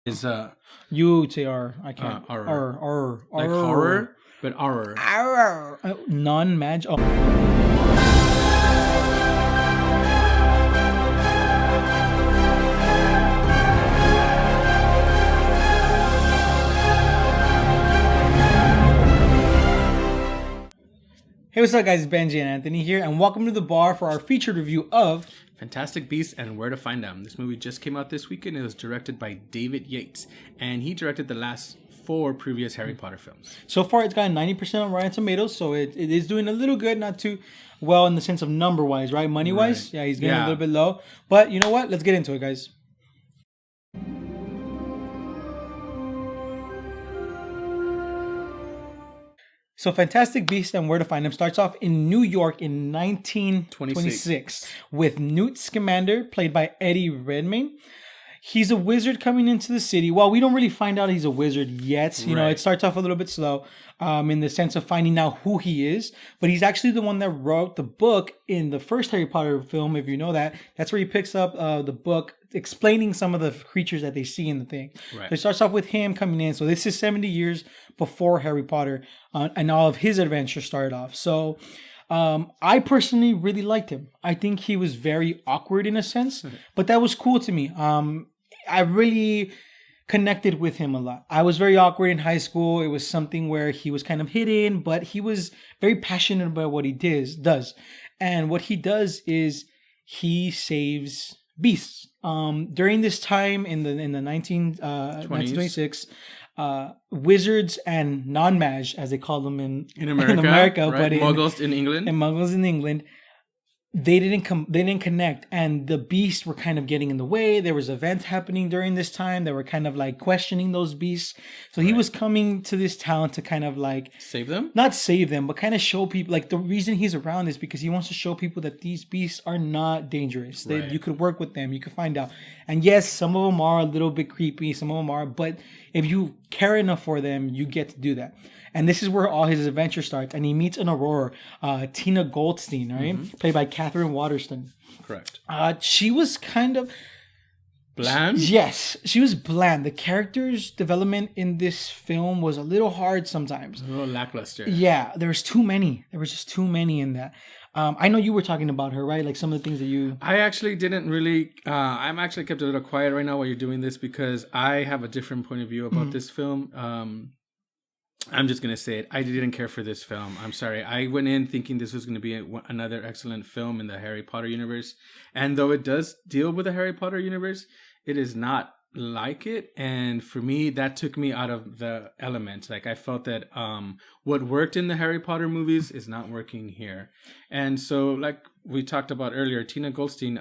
Is You say R. I can't. R. R. Like horror, but horror. Non-mag. Oh. Hey, what's up, guys? It's Benji and Anthony here, and welcome to the bar for our featured review of Fantastic Beasts and Where to Find Them. This movie just came out this weekend. It was directed by David Yates, and he directed the last 4 previous Harry Potter films. So far, it's got 90% on Rotten Tomatoes, so it is doing a little good, not too well in the sense of number-wise, right? Money-wise, Right. yeah, he's getting a little bit low. But you know what? Let's get into it, guys. So Fantastic Beasts and Where to Find Them starts off in New York in 1926 with Newt Scamander, played by Eddie Redmayne. He's a wizard coming into the city. Well, we don't really find out he's a wizard yet. You know, it starts off a little bit slow in the sense of finding out who he is. But he's actually the one that wrote the book in the first Harry Potter film, if you know that. That's where he picks up the book explaining some of the creatures that they see in the thing. Right. So it starts off with him coming in. So this is 70 years before Harry Potter and all of his adventures started off. So I personally really liked him. I think he was very awkward in a sense, but that was cool to me. I really connected with him a lot. I was very awkward in high school. It was something where he was kind of hidden, but he was very passionate about what he does. And what he does is he saves beasts. During this time in the 1926, wizards and non-mage, as they call them in America, right? but Muggles in England, they didn't connect, and the beasts were kind of getting in the way. There was events happening during this time that were kind of like questioning those beasts. So he was coming to this town to kind of like save them, not save them, but kind of show people, like, the reason he's around is because he wants to show people that these beasts are not dangerous. That you could work with them, you could find out. And yes, some of them are a little bit creepy, some of them are, but if you care enough for them, you get to do that. And this is where all his adventure starts. And he meets an Aurora, Tina Goldstein, right? Played by Katherine Waterston. Correct. She was kind of bland. Yes, she was bland. The character's development in this film was a little hard sometimes. A little lackluster. Yeah, there was too many. There was just too many in that. I know you were talking about her, right? Like some of the things that you... I actually didn't really... I'm actually kept a little quiet right now while you're doing this because I have a different point of view about this film. I'm just going to say it. I didn't care for this film. I'm sorry. I went in thinking this was going to be another excellent film in the Harry Potter universe. And though it does deal with the Harry Potter universe, it is not like it. And for me, that took me out of the element. Like, I felt that what worked in the Harry Potter movies is not working here. And so, like we talked about earlier, Tina Goldstein...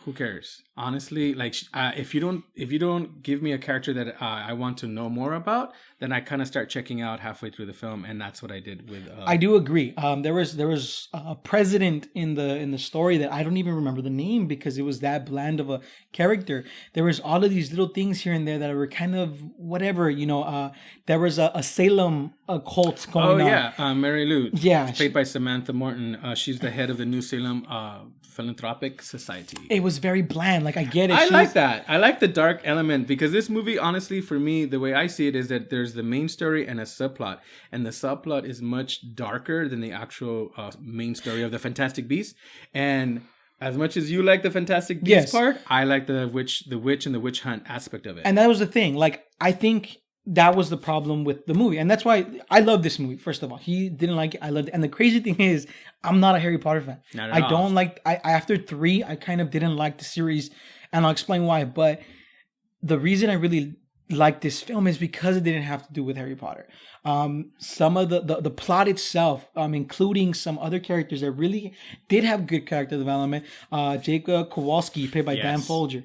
who cares? Honestly, like if you don't give me a character that I want to know more about, then I kind of start checking out halfway through the film, and that's what I did with. I do agree. There was a president in the story that I don't even remember the name because it was that bland of a character. There was all of these little things here and there that were kind of whatever, you know. There was a Salem cult going on. Oh yeah, Mary Lou. Yeah, played by Samantha Morton. She's the head of the New Salem Philanthropic Society. It was very bland. Like, I get it. I like that. I like the dark element because this movie, honestly, for me, the way I see it is that there's the main story and a subplot. And the subplot is much darker than the actual main story of the Fantastic Beasts. And as much as you like the Fantastic Beasts part, I like the witch and the witch hunt aspect of it. And that was the thing. Like, I think that was the problem with the movie. And that's why I love this movie, first of all. He didn't like it. I loved it. And the crazy thing is, I'm not a Harry Potter fan. I don't like... after 3, I kind of didn't like the series. And I'll explain why. But the reason I really liked this film is because it didn't have to do with Harry Potter. Some of the plot itself, including some other characters that really did have good character development. Jacob Kowalski, played by Dan Folger.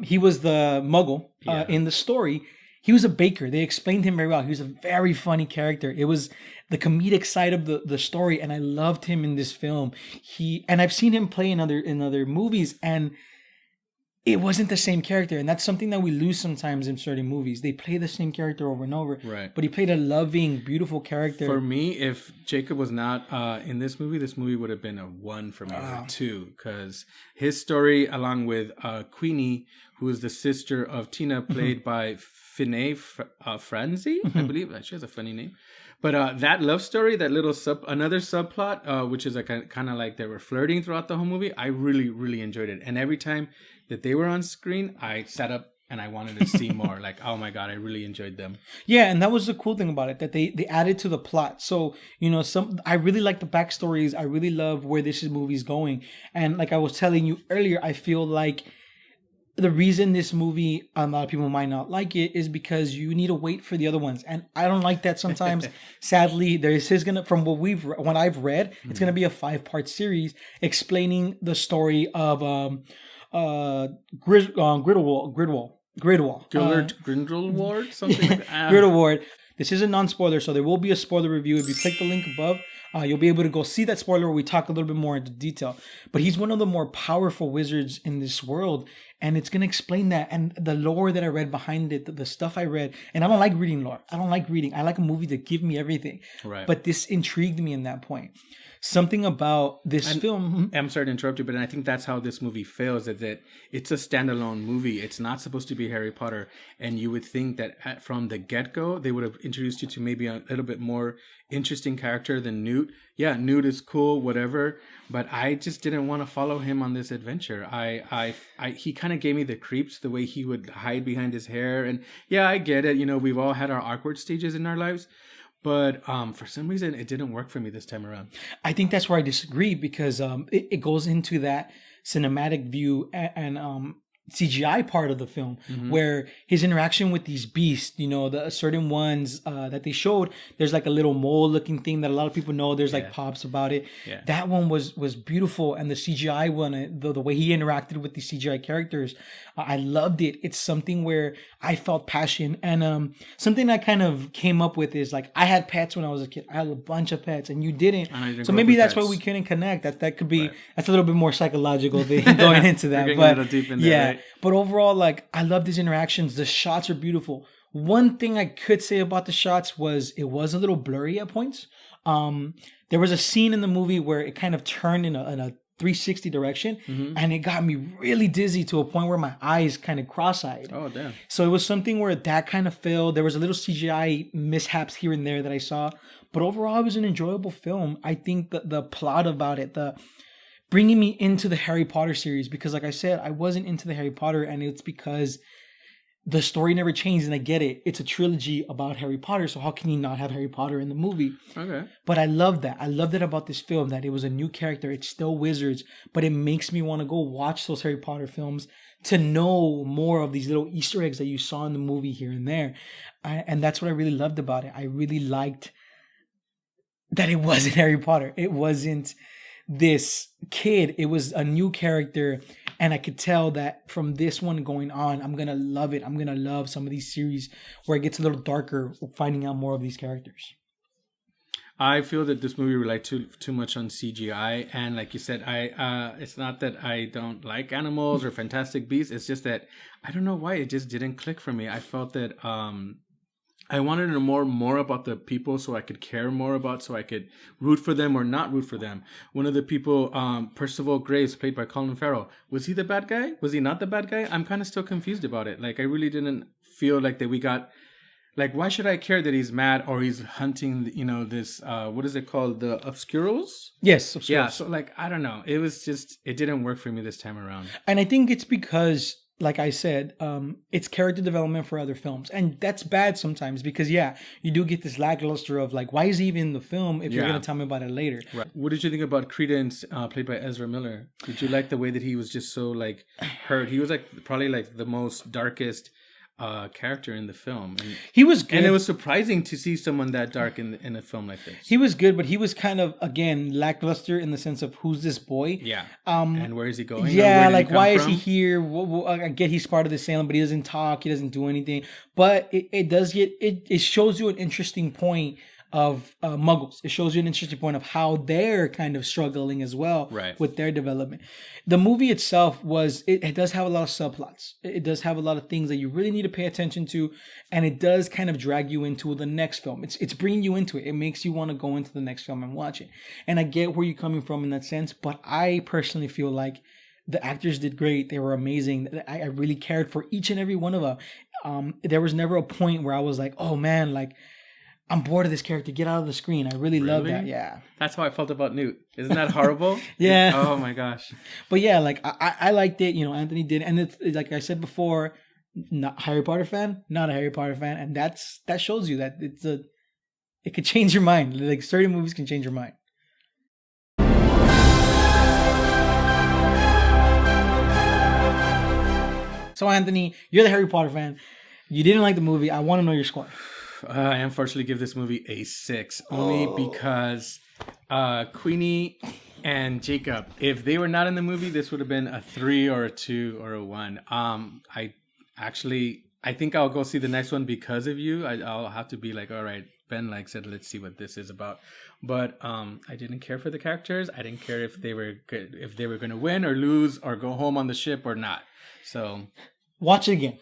He was the Muggle in the story. He was a baker. They explained him very well. He was a very funny character. It was the comedic side of the story, and I loved him in this film. And I've seen him play in other movies, and it wasn't the same character. And that's something that we lose sometimes in certain movies. They play the same character over and over. Right. But he played a loving, beautiful character. For me, if Jacob was not in this movie would have been a 1 for me, or a 2. Because his story, along with Queenie, who is the sister of Tina, played by Finney Franzi, I believe. She has a funny name. But that love story, that little another subplot, which is kind of like they were flirting throughout the whole movie, I really, really enjoyed it. And every time that they were on screen, I sat up and I wanted to see more. Like, oh my God, I really enjoyed them. Yeah, and that was the cool thing about it, that they added to the plot. So, I really like the backstories. I really love where this movie's going. And like I was telling you earlier, I feel like the reason this movie, a lot of people might not like it, is because you need to wait for the other ones, and I don't like that sometimes. Sadly, from what I've read, it's gonna be a 5-part series explaining the story of Gridwald. Grindelwald, something like that. Grindelwald. This is a non-spoiler, so there will be a spoiler review. If you click the link above, you'll be able to go see that spoiler where we talk a little bit more into detail. But he's one of the more powerful wizards in this world, and it's going to explain that. And the lore that I read behind it, the stuff I read, and I don't like reading lore. I don't like reading. I like a movie to give me everything. Right. But this intrigued me in that point. Something about this film. I'm sorry to interrupt you, but I think that's how this movie fails, is that it's a standalone movie. It's not supposed to be Harry Potter. And you would think that from the get-go, they would have introduced you to maybe a little bit more interesting character than Newt. Yeah, Newt is cool, whatever. But I just didn't want to follow him on this adventure. He kind of gave me the creeps, the way he would hide behind his hair. And yeah, I get it. We've all had our awkward stages in our lives. But for some reason, it didn't work for me this time around. I think that's where I disagree, because it goes into that cinematic view and CGI part of the film, where his interaction with these beasts, the certain ones that they showed, there's like a little mole looking thing that a lot of people know. There's like pops about it. Yeah. That one was beautiful. And the CGI one, the way he interacted with the CGI characters, I loved it. It's something where I felt passion. And something I kind of came up with is like, I had pets when I was a kid. I had a bunch of pets and you didn't. So maybe that's why we couldn't connect. That could be, that's a little bit more psychological thing going into that. But a little deep in there, yeah. Right? But overall, like, I love these interactions. The shots are beautiful. One thing I could say about the shots was it was a little blurry at points. There was a scene in the movie where it kind of turned in a 360 direction, and it got me really dizzy to a point where my eyes kind of cross-eyed. Oh, damn. So it was something where that kind of failed. There was a little CGI mishaps here and there that I saw. But overall, it was an enjoyable film. I think that the plot about it, bringing me into the Harry Potter series, because like I said, I wasn't into the Harry Potter, and it's because the story never changed, and I get it. It's a trilogy about Harry Potter, so how can you not have Harry Potter in the movie? Okay. But I love that. I love that about this film, that it was a new character. It's still wizards, but it makes me want to go watch those Harry Potter films to know more of these little Easter eggs that you saw in the movie here and there. And that's what I really loved about it. I really liked that it wasn't Harry Potter. It wasn't this kid. It was a new character, and I could tell that from this one going on, I'm gonna love it. I'm gonna love some of these series where it gets a little darker, finding out more of these characters. I feel that this movie relied too much on CGI, and like you said, it's not that I don't like animals or fantastic beasts. It's just that I don't know why it just didn't click for me. I felt that I wanted to know more about the people, so I could care more about, so I could root for them or not root for them. One of the people, Percival Graves, played by Colin Farrell, was he the bad guy? Was he not the bad guy? I'm kind of still confused about it. Like, I really didn't feel like that we got, like, why should I care that he's mad or he's hunting, this, what is it called? The Obscurals? Yes, Obscurals. Yeah, so like, I don't know. It was just, it didn't work for me this time around. And I think it's because, like I said, it's character development for other films. And that's bad sometimes because, you do get this lackluster of like, why is he even in the film if you're going to tell me about it later? Right. What did you think about Credence, played by Ezra Miller? Did you like the way that he was just so like hurt? He was like probably like the most darkest character in the film. And he was good. And it was surprising to see someone that dark in a film like this. He was good, but he was kind of, again, lackluster in the sense of who's this boy? Yeah. And where is he going? Yeah, like why is he here? I get he's part of the Salem, but he doesn't talk. He doesn't do anything. But it does get, it shows you an interesting point of Muggles. It shows you an interesting point of how they're kind of struggling as well with their development. The movie itself it does have a lot of subplots. It does have a lot of things that you really need to pay attention to, and it does kind of drag you into the next film. It's bringing you into it. It makes you want to go into the next film and watch it. And I get where you're coming from in that sense, but I personally feel like the actors did great. They were amazing. I really cared for each and every one of them. There was never a point where I was like, oh man, like, I'm bored of this character. Get out of the screen. I really love that. Yeah. That's how I felt about Newt. Isn't that horrible? Yeah. Oh my gosh. But yeah, like I liked it. You know, Anthony did. And it's like I said before, not Harry Potter fan, not a Harry Potter fan. And that shows you that it could change your mind. Like certain movies can change your mind. So Anthony, you're the Harry Potter fan. You didn't like the movie. I want to know your score. I unfortunately give this movie a 6, only because Queenie and Jacob, if they were not in the movie, this would have been a 3 or a 2 or a 1. I think I'll go see the next one because of you. I'll have to be like, all right, Ben said, let's see what this is about. But I didn't care for the characters. I didn't care if they were good, if they were going to win or lose or go home on the ship or not. So watch it again.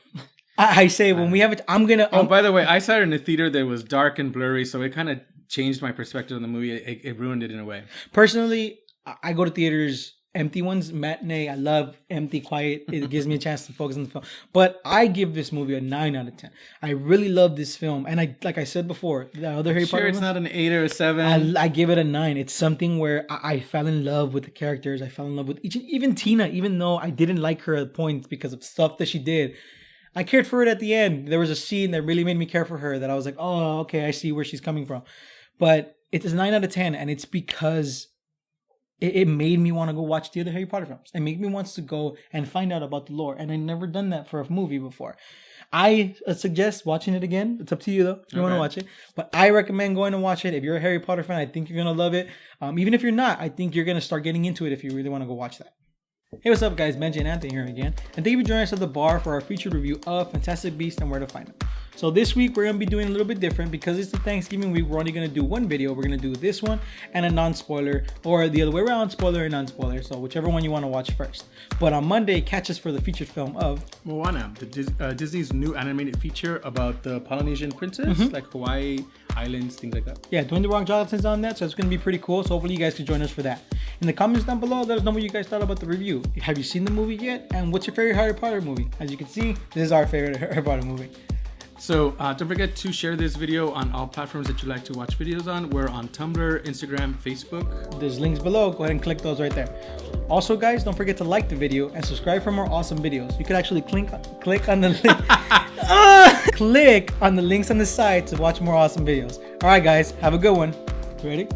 I say when we have it, by the way, I saw it in a theater that was dark and blurry, so it kind of changed my perspective on the movie. It ruined it in a way. Personally, I go to theaters, empty ones, matinee. I love empty, quiet. It gives me a chance to focus on the film. But I give this movie a 9 out of 10. I really love this film, and like I said before, the other Harry Potter. It's not an 8 or a 7. I give it a 9. It's something where I fell in love with the characters. I fell in love with even Tina, even though I didn't like her at points because of stuff that she did. I cared for it at the end. There was a scene that really made me care for her that I was like, oh, okay, I see where she's coming from. But it's a 9 out of 10, and it's because it made me want to go watch the other Harry Potter films. It made me want to go and find out about the lore, and I'd never done that for a movie before. I suggest watching it again. It's up to you, though, if you want to watch it. But I recommend going to watch it. If you're a Harry Potter fan, I think you're going to love it. Even if you're not, I think you're going to start getting into it if you really want to go watch that. Hey, what's up, guys? Benji and Anthony here again. And thank you for joining us at The Bar for our featured review of Fantastic Beasts and Where to Find Them. So this week, we're going to be doing a little bit different because it's the Thanksgiving week. We're only going to do one video. We're going to do this one and a non-spoiler, or the other way around, spoiler and non-spoiler. So whichever one you want to watch first. But on Monday, catch us for the featured film of Moana, Disney's new animated feature about the Polynesian princess, like Hawaii Islands, things like that. Yeah, Dwayne The Rock Johnson's on that, so it's going to be pretty cool. So hopefully you guys can join us for that. In the comments down below, let us know what you guys thought about the review. Have you seen the movie yet? And what's your favorite Harry Potter movie? As you can see, this is our favorite Harry Potter movie. So don't forget to share this video on all platforms that you like to watch videos on. We're on Tumblr, Instagram, Facebook. There's links below. Go ahead and click those right there. Also, guys, don't forget to like the video and subscribe for more awesome videos. You could actually click on the link. Click on the links on the side to watch more awesome videos. All right, guys, have a good one. Ready?